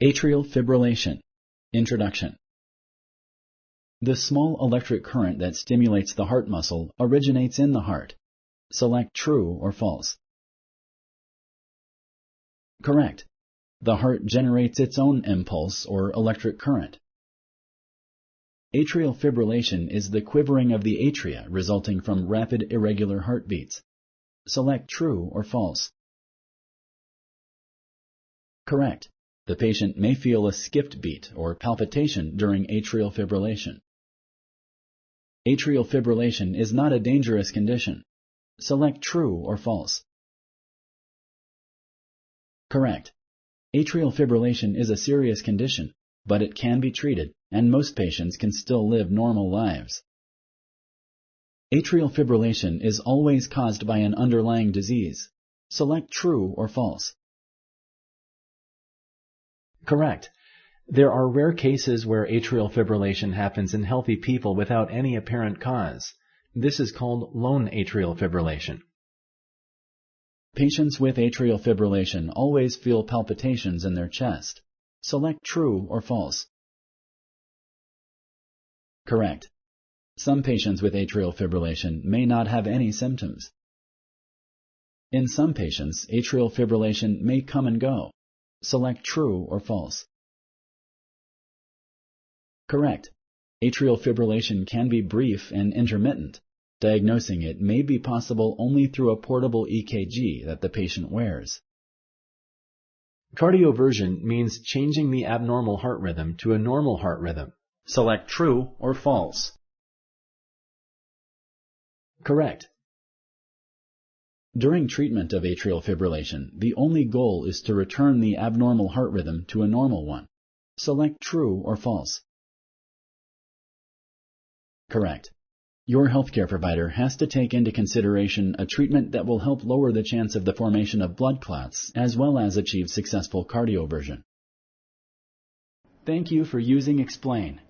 Atrial fibrillation. Introduction. The small electric current that stimulates the heart muscle originates in the heart. Select true or false. Correct. The heart generates its own impulse or electric current. Atrial fibrillation is the quivering of the atria resulting from rapid irregular heartbeats. Select true or false. Correct. The patient may feel a skipped beat or palpitation during atrial fibrillation. Atrial fibrillation is not a dangerous condition. Select true or false. Correct. Atrial fibrillation is a serious condition, but it can be treated, and most patients can still live normal lives. Atrial fibrillation is always caused by an underlying disease. Select true or false. Correct. There are rare cases where atrial fibrillation happens in healthy people without any apparent cause. This is called lone atrial fibrillation. Patients with atrial fibrillation always feel palpitations in their chest. Select true or false. Correct. Some patients with atrial fibrillation may not have any symptoms. In some patients, atrial fibrillation may come and go. Select true or false. Correct. Atrial fibrillation can be brief and intermittent. Diagnosing it may be possible only through a portable EKG that the patient wears. Cardioversion means changing the abnormal heart rhythm to a normal heart rhythm. Select true or false. Correct. During treatment of atrial fibrillation, the only goal is to return the abnormal heart rhythm to a normal one. Select true or false. Correct. Your healthcare provider has to take into consideration a treatment that will help lower the chance of the formation of blood clots as well as achieve successful cardioversion. Thank you for using Explain.